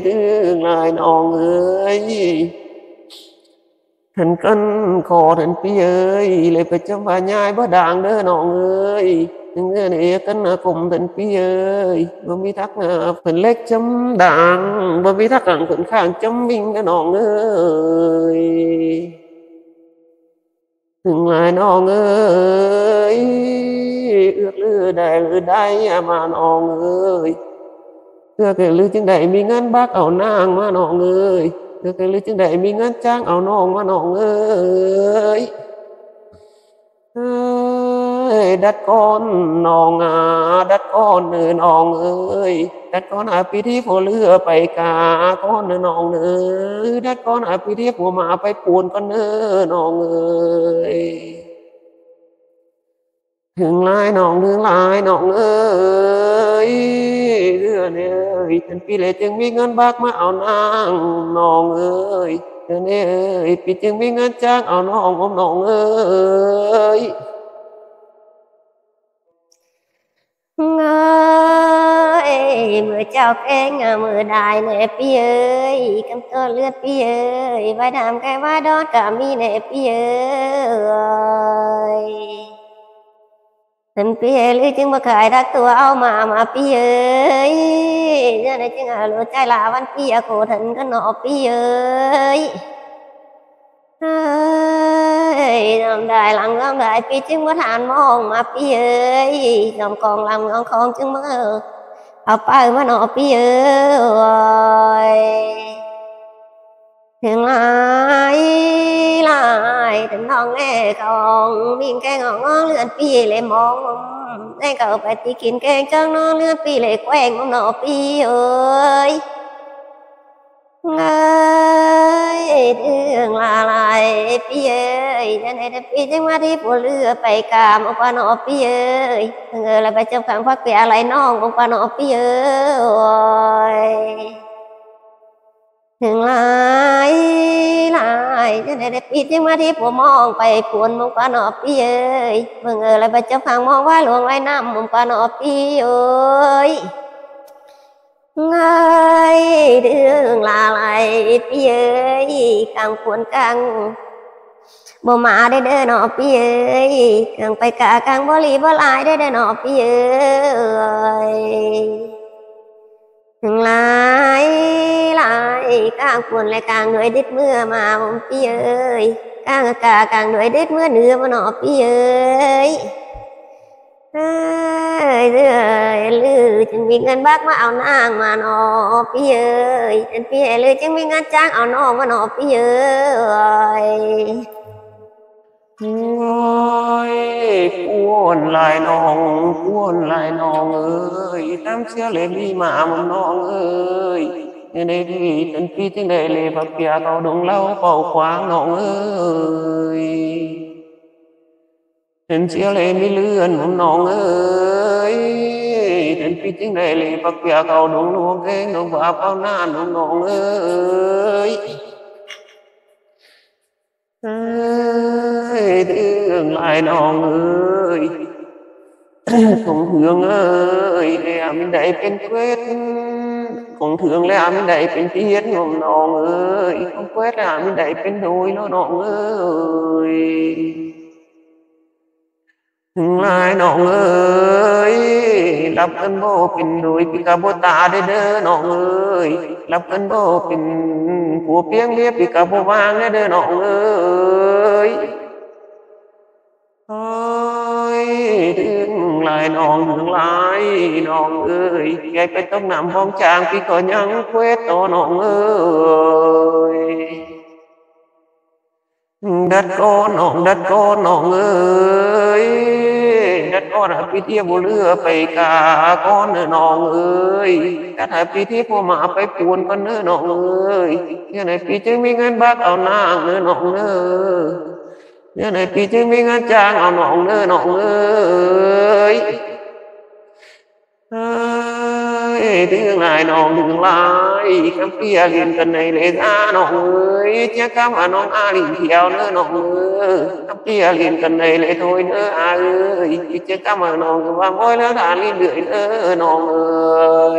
ถึงลายน้องเอ้ยท่านกันขอท่านพี่เอ้ยเลยไปจำว่าญายบ่ด่างเด้อน้องเอ้ยถึงเงินเอกกันกลมท่านพี่เอ้ยบ่มีทักเพิ่นเล็กจำด่างบ่มีทักเพิ่นข้างจำวิ่งเด้อน้องเอ้ยถึงลายน้องเอ้ยเอื้อลือได้หรือได้มาน้องเอ้ยเอื้อเกิดลือจึงได้มีเงินบักเอานางมาน้องเอ้ยเอื้อเกิดลือจึงได้มีเงินจ้างเอาน้องมาน้องเอ้ยดัดก้อนน้องดัดก้อนน้องเอ้ยดัดก้อนปีที่ผัวเรือไปกาก้อนน้องเอ้ยดัดก้อนปีที่ผัวมาไปปูนก้อนน้องเอ้ยถึงลายน้องถึงลายน้องเอ้ยเรือเนี่ยเป็นปีเลยจึงมีเงินบักมาเอานางน้องเอ้ยเรือเนี่ยปีจึงมีเงินจ้างเอาน้องน้องเอ้ยเงยมือเจ้าแกงมือได้เนพี่เอ้ยกำตัวเลือดพี่เอ้ยไว้ดำไก่ว่าดอดกะมีเนพี่เอ้ยท่านพี่เอ้ยจึงมาขายรักตัวเอามาพี่เอ้ยเนี่ยในจึงรู้ใจลาวันพี่โคท่านก็หนอพี่เอ้ยน้ำได้หลังน้ำได้พี่จึงมาทานมองมาพี่เอ้ยน้ำกองลำกองคองจึงมาเอาไปมาหนอพี่เอ้ยถึงลายถึงน้องแน่ของวิ่งแกงงองเลือนพี่เลยมองแน่เก่าไปตีกินแกงจังน้องเลือนพี่เลยแกว่งหนอพี่เอ้ยเงยถึงลายพี่เอ้ยนั่นไอ้พี่จึงมาที่ผัวเรือไปกามองค์ปานอพี่เอ้ยเงยแล้วไปเจ้าขังพักเปียอะไรน้ององค์ปานอพี่เอ้ยถึงลายนั่นไอ้พี่จึงมาที่ผัวมองไปปวนองค์ปานอพี่เอ้ยเงยแล้วไปเจ้าขังมองว่าหลวงไรน้ำองค์ปานอพี่เอ้ยเงยดึงลาไหลพี่เอ้ยกลางควรกลางบ่มาได้เด้อหนอพี่เอ้ยกลางไปกะกลางบ่ลีบ่ลายได้เด้อหนอพี่เอ้ยถึงลายกลางควรและกลางหน่วยดิดเมื่อมาบ่พี่เอ้ยกลางกะกลางหน่วยดิดเมื่อเนื้อบ่หนอพี่เอ้ยเรื่อยลือจึงมีเงินบักมาเอานางมาหนอพี่เอ้ยเป็นพี่เลยจึงมีเงินจ้างเอาน้องมาหนอพี่เอ้ยโอ้ยกวนลายน้องกวนลายน้องเอ้ยน้ำเสียเลยมีมามันน้องเอ้ยในที่เป็นพี่จึงได้เลยพักเปียเขาดงเล่าเป่าขวางน้องเอ้ยเป็นเสียเลยไม่เลื่อนผมน้องเอ้ยเป็นพี่จึงได้เลยปักเปียเขาดงน้องเอ้ยน้องบาปเอาหน้าน้องเอ้ยเรื่องลายน้องเอ้ยคงเถืองเอ้ยแล้วมันได้เป็นเพื่อนคงเถืองแล้วมันได้เป็นเพี้ยนน้องเอ้ยคงเพื่อนแล้วมันได้เป็นโดยน้องเอ้ยถึงลายน้องเอ้ยรับเงินโบเป็นโดยปีกาโบตาได้เด้อน้องเอ้ยรับเงินโบเป็นผัวเพียงเรียบปีกาโบวางได้เด้อน้องเอ้ยโอ้ยถึงลายน้องถึงลายน้องเอ้ยยายไปต้องนำห้องจางพี่ก็ยังเควตตัวน้องเอ้ยดัดก้อนน้องดัดก้อนน้องเอ้ยดัดก้อนพี่เที่ยวเรือไปกาก้อนน้องเอ้ยดัดพี่ที่พอมาไปปวนกันน้องเอ้ยเนี่ยไหนพี่จึงมีเงินบักเอานางน้องเอ้ยเนี่ยไหนพี่จึงมีเงินจ้างเอาน้องน้องเอ้ยถึงลายน้องถึงลายคำเปียกินกันในเลสาน้องเอ้ยเจ้าคำว่าน้องอาลินเที่ยวเนื้อน้องเอ้ยคำเปียกินกันในเลโถยเนื้ออาเอ้ยเจ้าคำว่าน้องว่าม้อยแล้วทานลิ้นเดือยเนื้อน้องเอ้ย